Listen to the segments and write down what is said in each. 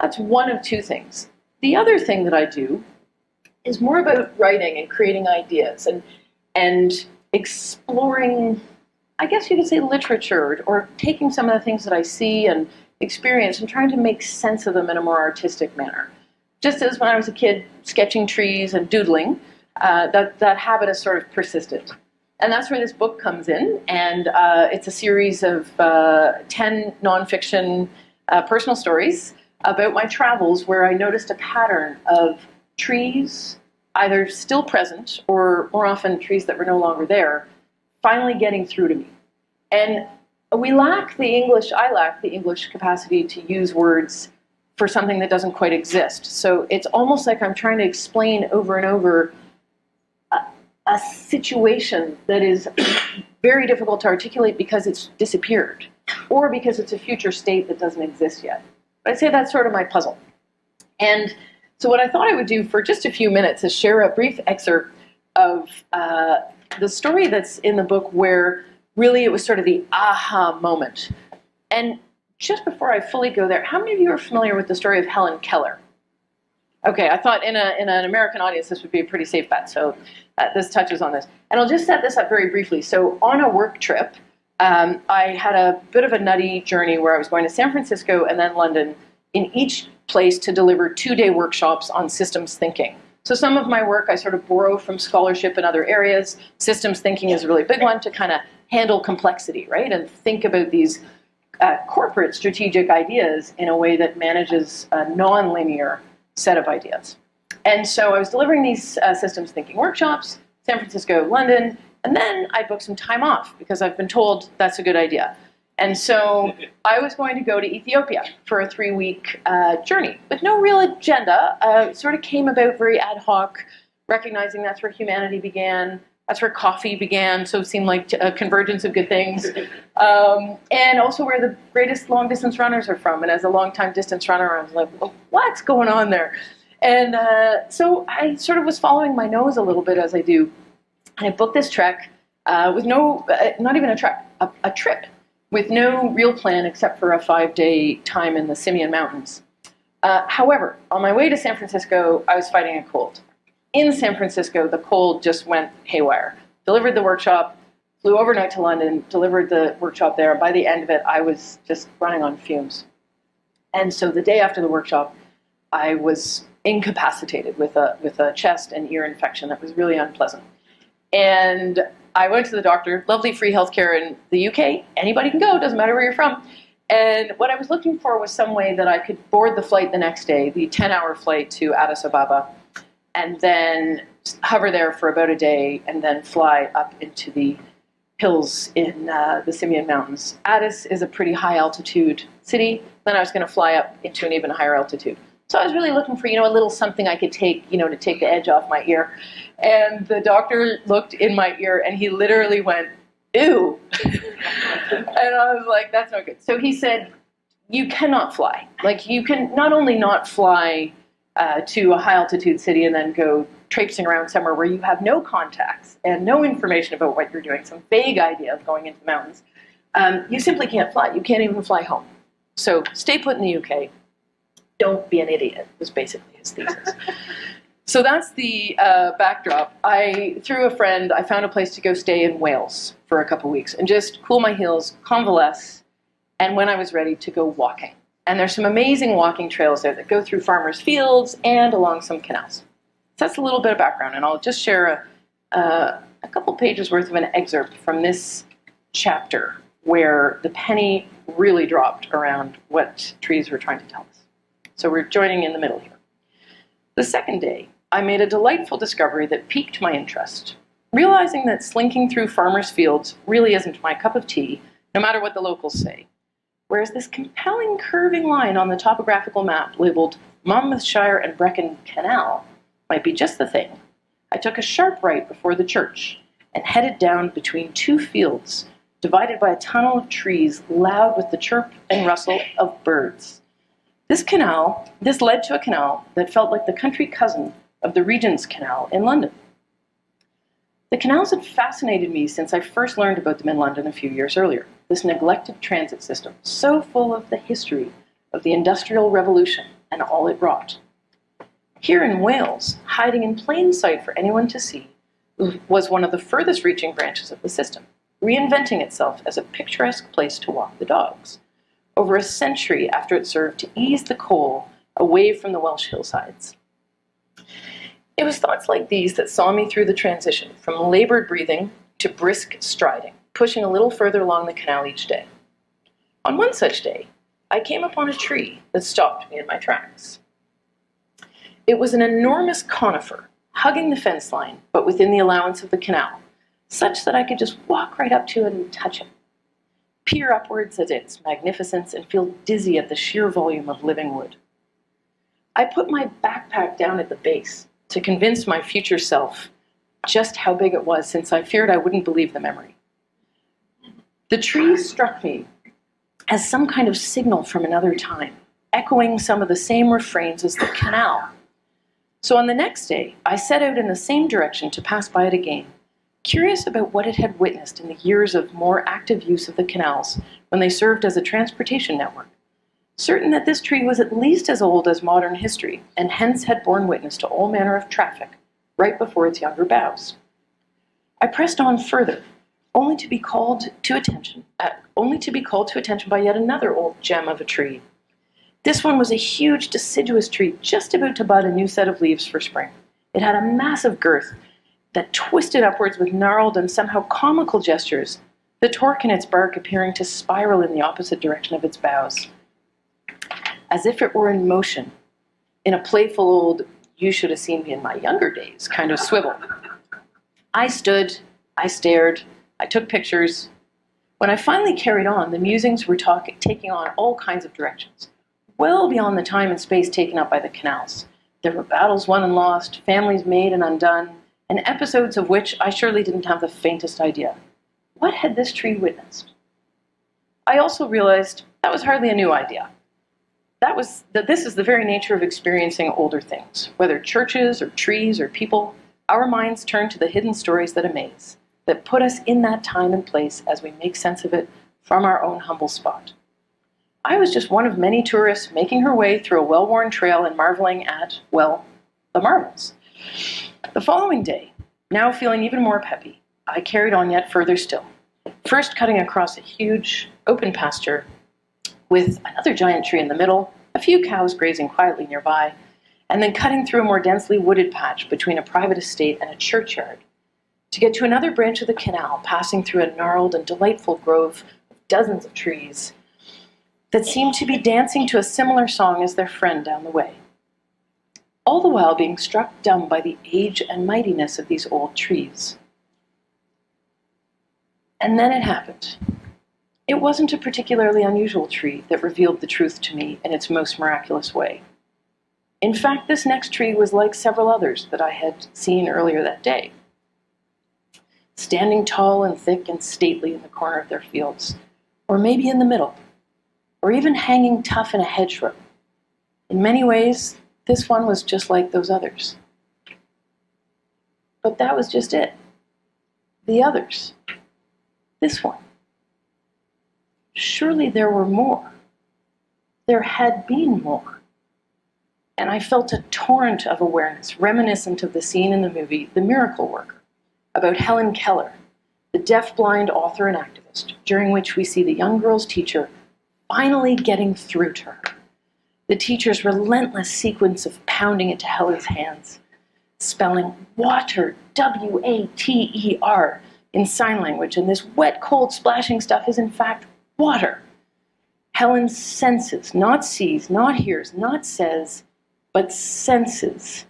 That's one of two things. The other thing that I do is more about writing and creating ideas and exploring, I guess you could say, literature, or taking some of the things that I see and experience and trying to make sense of them in a more artistic manner. Just as when I was a kid, sketching trees and doodling, that habit has sort of persisted. And that's where this book comes in, and it's a series of 10 nonfiction personal stories about my travels, where I noticed a pattern of trees, either still present or more often trees that were no longer there, finally getting through to me. And I lack the English capacity to use words for something that doesn't quite exist. So it's almost like I'm trying to explain over and over a situation that is very difficult to articulate because it's disappeared, or because it's a future state that doesn't exist yet. But I'd say that's sort of my puzzle. And so what I thought I would do for just a few minutes is share a brief excerpt of the story that's in the book, where really it was sort of the aha moment. And just before I fully go there, how many of you are familiar with the story of Helen Keller? Okay, I thought in an American audience this would be a pretty safe bet, so this touches on this. And I'll just set this up very briefly. So on a work trip, I had a bit of a nutty journey where I was going to San Francisco and then London, in each place to deliver 2-day workshops on systems thinking. So some of my work I sort of borrow from scholarship in other areas. Systems thinking is a really big one, to kind of handle complexity, right? And think about these corporate strategic ideas in a way that manages a non-linear set of ideas. And so I was delivering these systems thinking workshops, San Francisco, London, and then I booked some time off because I've been told that's a good idea. And so I was going to go to Ethiopia for a 3-week journey with no real agenda. It sort of came about very ad hoc, recognizing that's where humanity began. That's where coffee began, so it seemed like a convergence of good things. And also where the greatest long-distance runners are from. And as a long-time distance runner, I was like, well, what's going on there? And so I sort of was following my nose a little bit, as I do. And I booked this trek with no, not even a trek, a trip, with no real plan except for a 5-day time in the Simeon Mountains. However, on my way to San Francisco, I was fighting a cold. In San Francisco, the cold just went haywire. Delivered the workshop, flew overnight to London, delivered the workshop there. By the end of it, I was just running on fumes. And so the day after the workshop, I was incapacitated with a chest and ear infection that was really unpleasant. And I went to the doctor, lovely free healthcare in the UK. Anybody can go, doesn't matter where you're from. And what I was looking for was some way that I could board the flight the next day, the 10-hour flight to Addis Ababa, and then hover there for about a day, and then fly up into the hills in the Simeon Mountains. Addis is a pretty high altitude city. Then I was going to fly up into an even higher altitude. So I was really looking for, a little something I could take, to take the edge off my ear. And the doctor looked in my ear, and he literally went, ew. And I was like, that's no good. So he said, you cannot fly. Like, you can not only not fly to a high-altitude city and then go traipsing around somewhere where you have no contacts and no information about what you're doing, some vague idea of going into the mountains, you simply can't fly. You can't even fly home. So stay put in the UK. Don't be an idiot, was basically his thesis. So that's the backdrop. Through a friend, I found a place to go stay in Wales for a couple weeks and just cool my heels, convalesce, and when I was ready to go walking. And there's some amazing walking trails there that go through farmers' fields and along some canals. So that's a little bit of background, and I'll just share a couple pages worth of an excerpt from this chapter where the penny really dropped around what trees were trying to tell us. So we're joining in the middle here. The second day, I made a delightful discovery that piqued my interest. Realizing that slinking through farmers' fields really isn't my cup of tea, no matter what the locals say. Whereas this compelling curving line on the topographical map labeled Monmouthshire and Brecon Canal might be just the thing, I took a sharp right before the church and headed down between 2 fields, divided by a tunnel of trees loud with the chirp and rustle of birds. This led to a canal that felt like the country cousin of the Regent's Canal in London. The canals had fascinated me since I first learned about them in London a few years earlier. This neglected transit system, so full of the history of the Industrial Revolution and all it wrought. Here in Wales, hiding in plain sight for anyone to see, was one of the furthest reaching branches of the system, reinventing itself as a picturesque place to walk the dogs, over a century after it served to ease the coal away from the Welsh hillsides. It was thoughts like these that saw me through the transition from labored breathing to brisk striding, pushing a little further along the canal each day. On one such day, I came upon a tree that stopped me in my tracks. It was an enormous conifer, hugging the fence line, but within the allowance of the canal, such that I could just walk right up to it and touch it, peer upwards at its magnificence, and feel dizzy at the sheer volume of living wood. I put my backpack down at the base to convince my future self just how big it was, since I feared I wouldn't believe the memory. The tree struck me as some kind of signal from another time, echoing some of the same refrains as the canal. So on the next day, I set out in the same direction to pass by it again, curious about what it had witnessed in the years of more active use of the canals when they served as a transportation network, certain that this tree was at least as old as modern history, and hence had borne witness to all manner of traffic right before its younger boughs. I pressed on further, only to be called to attention by yet another old gem of a tree. This one was a huge deciduous tree just about to bud a new set of leaves for spring. It had a massive girth that twisted upwards with gnarled and somehow comical gestures, the torque in its bark appearing to spiral in the opposite direction of its boughs, as if it were in motion, in a playful old, you should have seen me in my younger days kind of swivel. I stood, I stared, I took pictures. When I finally carried on, the musings were taking on all kinds of directions, well beyond the time and space taken up by the canals. There were battles won and lost, families made and undone, and episodes of which I surely didn't have the faintest idea. What had this tree witnessed? I also realized that was hardly a new idea. That this is the very nature of experiencing older things. Whether churches or trees or people, our minds turn to the hidden stories that amaze, that put us in that time and place as we make sense of it from our own humble spot. I was just one of many tourists making her way through a well-worn trail and marveling at, well, the marvels. The following day, now feeling even more peppy, I carried on yet further still, first cutting across a huge open pasture with another giant tree in the middle, a few cows grazing quietly nearby, and then cutting through a more densely wooded patch between a private estate and a churchyard, to get to another branch of the canal, passing through a gnarled and delightful grove of dozens of trees that seemed to be dancing to a similar song as their friend down the way, all the while being struck dumb by the age and mightiness of these old trees. And then it happened. It wasn't a particularly unusual tree that revealed the truth to me in its most miraculous way. In fact, this next tree was like several others that I had seen earlier that day, standing tall and thick and stately in the corner of their fields, or maybe in the middle, or even hanging tough in a hedgerow. In many ways, this one was just like those others. But that was just it. The others. This one. Surely there were more. There had been more. And I felt a torrent of awareness, reminiscent of the scene in the movie The Miracle Worker, about Helen Keller, the deaf-blind author and activist, during which we see the young girl's teacher finally getting through to her. The teacher's relentless sequence of pounding into Helen's hands, spelling water, W-A-T-E-R, in sign language, and this wet, cold, splashing stuff is in fact water. Helen senses, not sees, not hears, not says, but senses,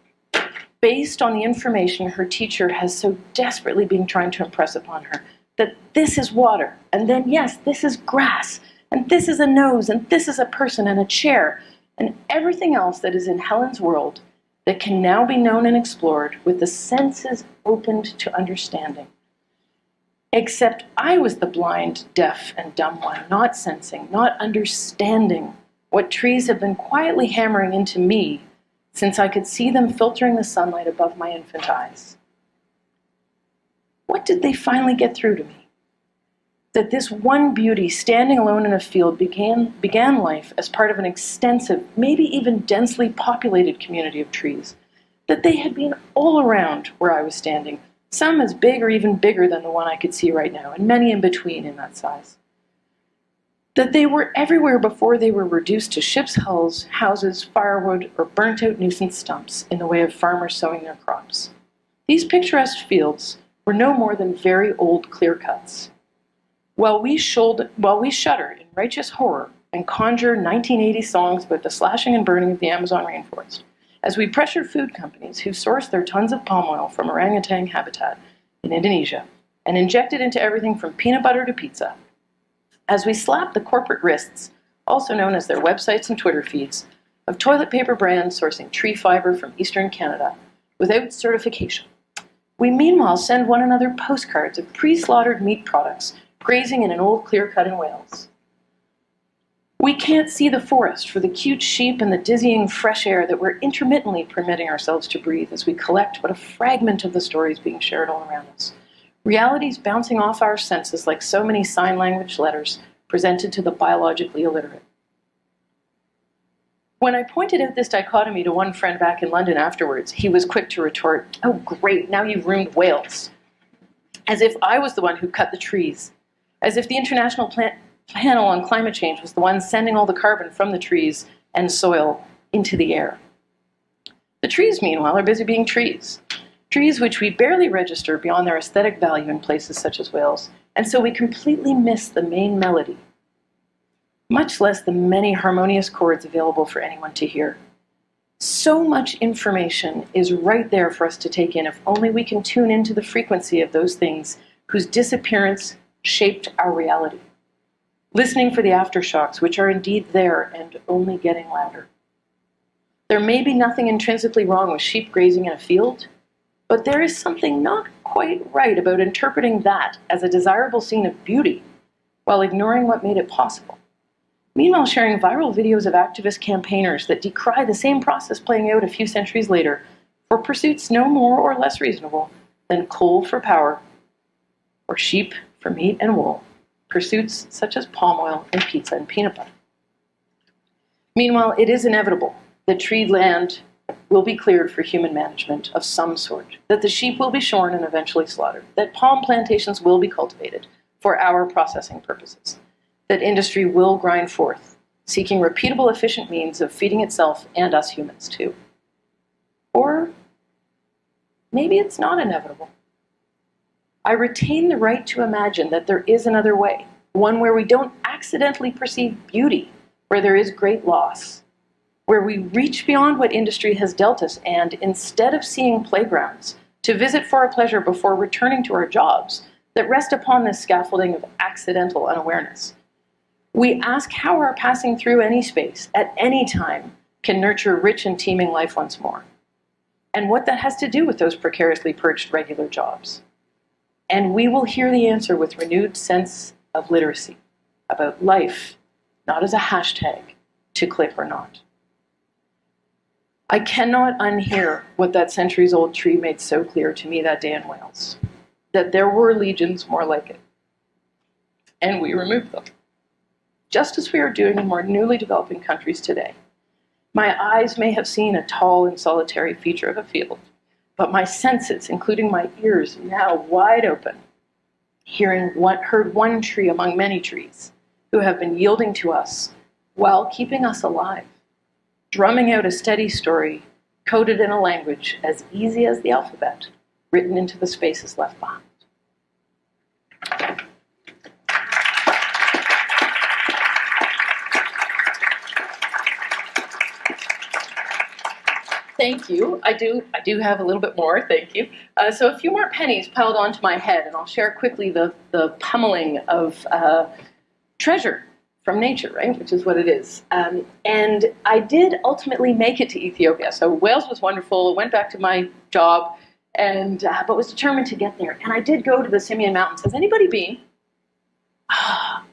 based on the information her teacher has so desperately been trying to impress upon her, that this is water, and then yes, this is grass, and this is a nose, and this is a person and a chair, and everything else that is in Helen's world that can now be known and explored with the senses opened to understanding. Except I was the blind, deaf, and dumb one, not sensing, not understanding what trees have been quietly hammering into me since I could see them filtering the sunlight above my infant eyes. What did they finally get through to me? that this one beauty standing alone in a field began life as part of an extensive, maybe even densely populated community of trees, that they had been all around where I was standing, some as big or even bigger than the one I could see right now, and many in between in that size. That they were everywhere before they were reduced to ships' hulls, houses, firewood, or burnt-out nuisance stumps in the way of farmers sowing their crops. These picturesque fields were no more than very old clear-cuts. While we shudder in righteous horror and conjure 1980 songs about the slashing and burning of the Amazon rainforest, as we pressure food companies who source their tons of palm oil from orangutan habitat in Indonesia and inject it into everything from peanut butter to pizza, as we slap the corporate wrists, also known as their websites and Twitter feeds, of toilet paper brands sourcing tree fiber from eastern Canada without certification, we meanwhile send one another postcards of pre-slaughtered meat products grazing in an old clear-cut in Wales. We can't see the forest for the cute sheep and the dizzying fresh air that we're intermittently permitting ourselves to breathe as we collect but a fragment of the stories being shared all around us. Realities bouncing off our senses like so many sign language letters presented to the biologically illiterate. When I pointed out this dichotomy to one friend back in London afterwards, he was quick to retort, "Oh great, now you've ruined Wales." As if I was the one who cut the trees. As if the International Panel on Climate Change was the one sending all the carbon from the trees and soil into the air. The trees, meanwhile, are busy being trees. Trees which we barely register beyond their aesthetic value in places such as Wales, and so we completely miss the main melody, much less the many harmonious chords available for anyone to hear. So much information is right there for us to take in if only we can tune into the frequency of those things whose disappearance shaped our reality. Listening for the aftershocks, which are indeed there and only getting louder. There may be nothing intrinsically wrong with sheep grazing in a field, but there is something not quite right about interpreting that as a desirable scene of beauty while ignoring what made it possible. Meanwhile, sharing viral videos of activist campaigners that decry the same process playing out a few centuries later for pursuits no more or less reasonable than coal for power or sheep for meat and wool, pursuits such as palm oil and pizza and peanut butter. Meanwhile, it is inevitable that treed land will be cleared for human management of some sort, that the sheep will be shorn and eventually slaughtered, that palm plantations will be cultivated for our processing purposes, that industry will grind forth, seeking repeatable, efficient means of feeding itself and us humans too. Or maybe it's not inevitable. I retain the right to imagine that there is another way, one where we don't accidentally perceive beauty, where there is great loss, where we reach beyond what industry has dealt us and, instead of seeing playgrounds to visit for our pleasure before returning to our jobs that rest upon this scaffolding of accidental unawareness, we ask how our passing through any space at any time can nurture rich and teeming life once more, and what that has to do with those precariously perched regular jobs. And we will hear the answer with renewed sense of literacy about life, not as a hashtag to click or not. I cannot unhear what that centuries-old tree made so clear to me that day in Wales, that there were legions more like it, and we removed them, just as we are doing in more newly developing countries today. My eyes may have seen a tall and solitary feature of a field, but my senses, including my ears, now wide open, heard one tree among many trees who have been yielding to us while keeping us alive, drumming out a steady story coded in a language as easy as the alphabet, written into the spaces left behind. Thank you. I do have a little bit more, thank you. So a few more pennies piled onto my head, and I'll share quickly the pummeling of treasure from nature, right, which is what it is. And I did ultimately make it to Ethiopia. So Wales was wonderful, went back to my job, and but was determined to get there. And I did go to the Simien Mountains. Has anybody been?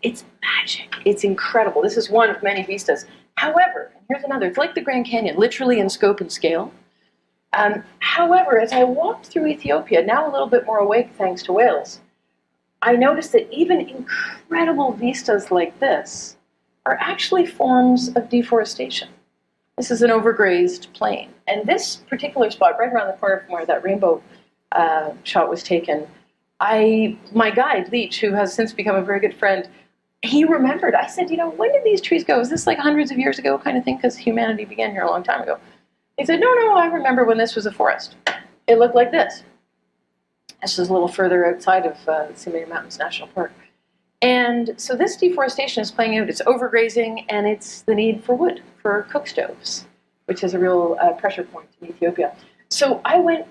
It's magic. It's incredible. This is one of many vistas. However, here's another. It's like the Grand Canyon, literally in scope and scale. However, as I walked through Ethiopia, now a little bit more awake thanks to Wales, I noticed that even incredible vistas like this are actually forms of deforestation. This is an overgrazed plain. And this particular spot, right around the corner from where that rainbow shot was taken, my guide, Leach, who has since become a very good friend, he remembered. I said, when did these trees go? Is this like hundreds of years ago kind of thing? Because humanity began here a long time ago. He said, no, I remember when this was a forest. It looked like this. This is a little further outside of the Simei Mountains National Park. And so this deforestation is playing out. It's overgrazing, and it's the need for wood, for cook stoves, which is a real pressure point in Ethiopia. So I went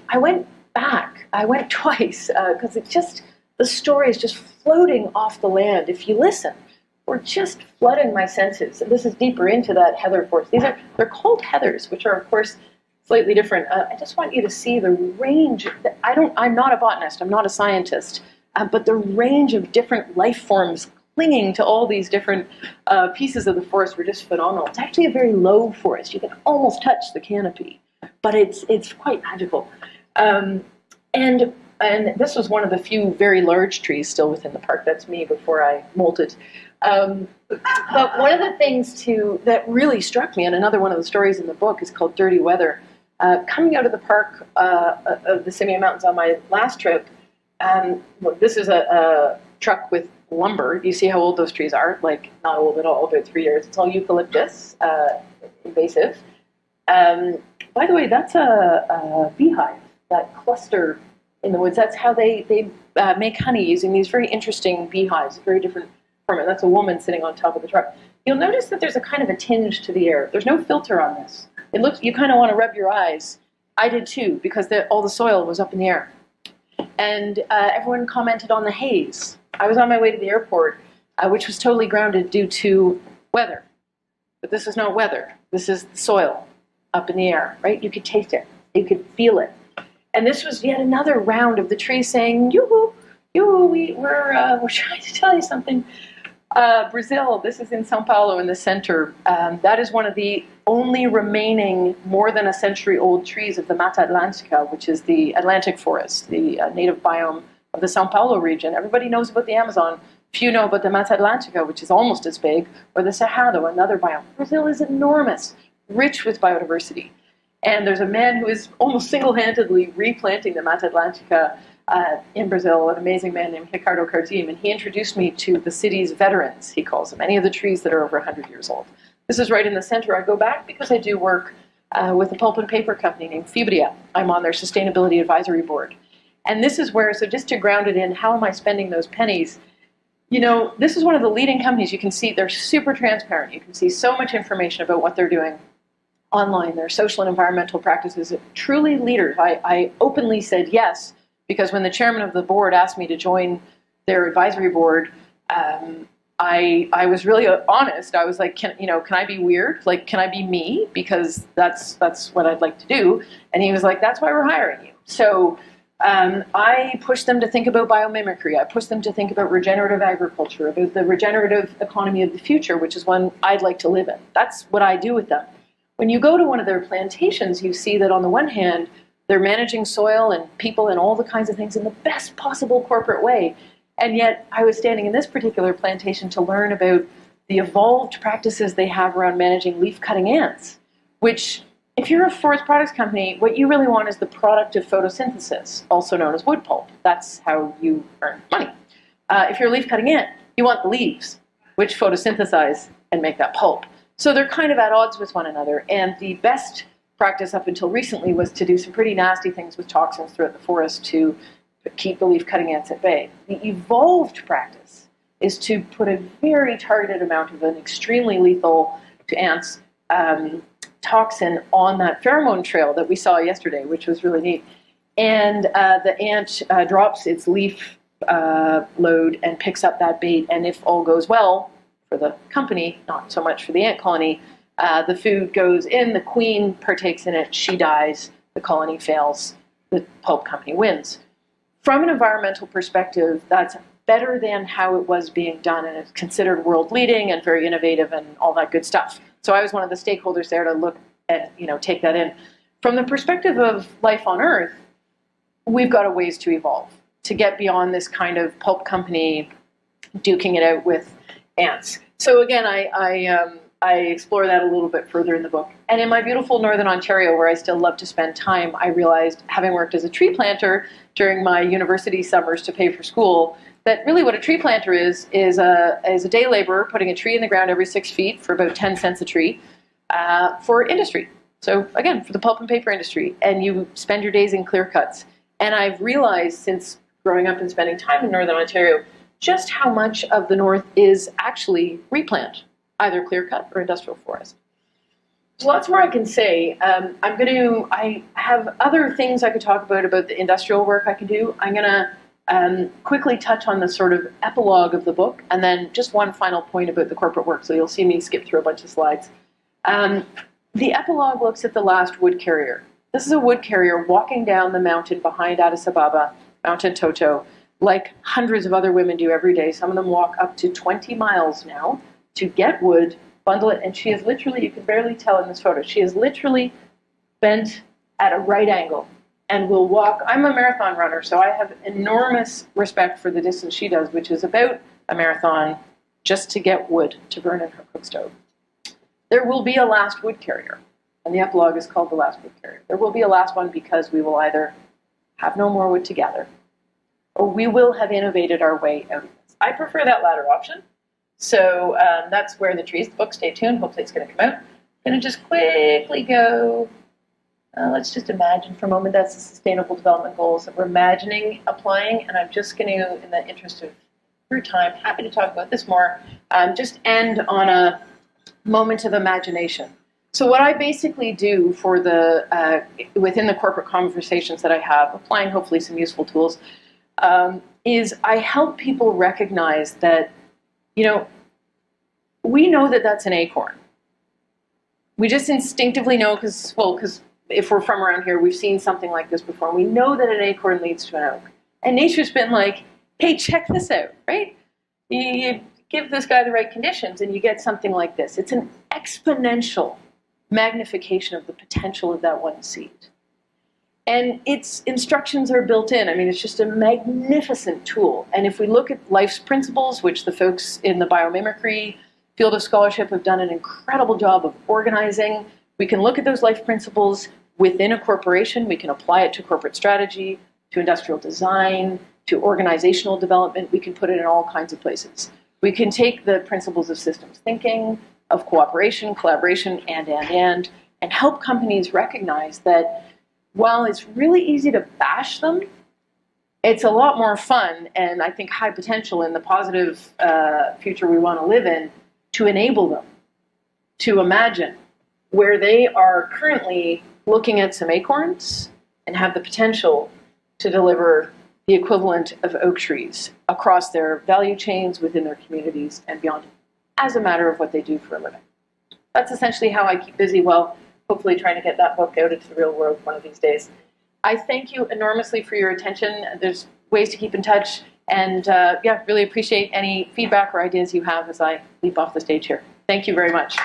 back. I went twice, because the story is just floating off the land. If you listen, we're just flooding my senses. And this is deeper into that heather forest. They're called heathers, which are, of course, slightly different. I just want you to see the range. I'm not a botanist. I'm not a scientist. But the range of different life forms clinging to all these different pieces of the forest were just phenomenal. It's actually a very low forest. You can almost touch the canopy, but it's quite magical. And this was one of the few very large trees still within the park. That's me before I molted. But one of the things that really struck me, and another one of the stories in the book is called Dirty Weather. Coming out of the park of the Simei Mountains on my last trip, this is a truck with lumber. You see how old those trees are? Like, not old at all, about 3 years. It's all eucalyptus, invasive. By the way, that's a beehive, that cluster in the woods. That's how they make honey using these very interesting beehives, very different format. That's a woman sitting on top of the truck. You'll notice that there's a kind of a tinge to the air. There's no filter on this. It looks, you kind of want to rub your eyes. I did too, because all the soil was up in the air. And everyone commented on the haze. I was on my way to the airport, which was totally grounded due to weather. But this is not weather. This is the soil up in the air, right? You could taste it. You could feel it. And this was yet another round of the tree saying, yoo-hoo, yoo-hoo, we're trying to tell you something. Brazil, this is in São Paulo in the center. That is one of the only remaining more than a century-old trees of the Mata Atlântica, which is the Atlantic forest, the native biome of the São Paulo region. Everybody knows about the Amazon. Few know about the Mata Atlântica, which is almost as big, or the Cerrado, another biome. Brazil is enormous, rich with biodiversity. And there's a man who is almost single-handedly replanting the Mata Atlântica in Brazil, an amazing man named Ricardo Cardim, and he introduced me to the city's veterans, he calls them, any of the trees that are over 100 years old. This is right in the center. I go back because I do work with a pulp and paper company named Fibria. I'm on their sustainability advisory board. And this is where, so just to ground it in, how am I spending those pennies? This is one of the leading companies. You can see they're super transparent. You can see so much information about what they're doing online, their social and environmental practices. Truly leaders. I openly said yes, because when the chairman of the board asked me to join their advisory board, I was really honest. I was like, can I be weird? Like, can I be me? Because that's what I'd like to do. And he was like, that's why we're hiring you. So I pushed them to think about biomimicry. I pushed them to think about regenerative agriculture, about the regenerative economy of the future, which is one I'd like to live in. That's what I do with them. When you go to one of their plantations, you see that on the one hand, they're managing soil and people and all the kinds of things in the best possible corporate way. And yet I was standing in this particular plantation to learn about the evolved practices they have around managing leaf-cutting ants, which, if you're a forest products company, what you really want is the product of photosynthesis, also known as wood pulp. That's how you earn money. If you're a leaf-cutting ant, you want the leaves, which photosynthesize and make that pulp. So they're kind of at odds with one another. And the best practice up until recently was to do some pretty nasty things with toxins throughout the forest to keep the leaf-cutting ants at bay. The evolved practice is to put a very targeted amount of an extremely lethal to ants toxin on that pheromone trail that we saw yesterday, which was really neat. And the ant drops its leaf load and picks up that bait, and if all goes well for the company, not so much for the ant colony, the food goes in, the queen partakes in it, she dies, the colony fails, the pulp company wins. From an environmental perspective, that's better than how it was being done, and it's considered world leading and very innovative and all that good stuff. So I was one of the stakeholders there to look at, take that in. From the perspective of life on Earth, we've got a ways to evolve. to get beyond this kind of pulp company duking it out with ants. So again, I explore that a little bit further in the book. And in my beautiful Northern Ontario, where I still love to spend time, I realized, having worked as a tree planter during my university summers to pay for school, that really what a tree planter is a day laborer putting a tree in the ground every 6 feet for about 10 cents a tree for industry. So again, for the pulp and paper industry. And you spend your days in clear cuts. And I've realized since growing up and spending time in Northern Ontario, just how much of the North is actually replant, either clear cut or industrial forest. There's lots more I can say. I have other things I could talk about the industrial work I can do. I'm going to quickly touch on the sort of epilogue of the book, and then just one final point about the corporate work. So you'll see me skip through a bunch of slides. The epilogue looks at the last wood carrier. This is a wood carrier walking down the mountain behind Addis Ababa, Mountain Toto, like hundreds of other women do every day. Some of them walk up to 20 miles now to get wood, bundle it, and she is literally, you can barely tell in this photo, she is literally bent at a right angle and will walk. I'm a marathon runner, so I have enormous respect for the distance she does, which is about a marathon, just to get wood to burn in her cook stove. There will be a last wood carrier, and the epilogue is called The Last Wood Carrier. There will be a last one because we will either have no more wood to gather, or we will have innovated our way out of this. I prefer that latter option. So that's Where the Trees, the book. Stay tuned. Hopefully it's going to come out. I'm going to just quickly go. Let's just imagine for a moment that's the Sustainable Development Goals that we're imagining applying. And I'm just going to, in the interest of your time, happy to talk about this more, just end on a moment of imagination. So what I basically do for the within the corporate conversations that I have, applying hopefully some useful tools, is I help people recognize that, you know, we know that that's an acorn. We just instinctively know because if we're from around here, we've seen something like this before. We know that an acorn leads to an oak. And nature's been like, hey, check this out, right? You give this guy the right conditions and you get something like this. It's an exponential magnification of the potential of that one seed. And its instructions are built in. I mean, it's just a magnificent tool. And if we look at life's principles, which the folks in the biomimicry field of scholarship have done an incredible job of organizing, we can look at those life principles within a corporation. We can apply it to corporate strategy, to industrial design, to organizational development. We can put it in all kinds of places. We can take the principles of systems thinking, of cooperation, collaboration, and help companies recognize that while it's really easy to bash them, it's a lot more fun and I think high potential in the positive future we want to live in to enable them to imagine where they are currently looking at some acorns and have the potential to deliver the equivalent of oak trees across their value chains, within their communities, and beyond, as a matter of what they do for a living. That's essentially how I keep busy while hopefully trying to get that book out into the real world one of these days. I thank you enormously for your attention. There's ways to keep in touch, and really appreciate any feedback or ideas you have as I leap off the stage here. Thank you very much.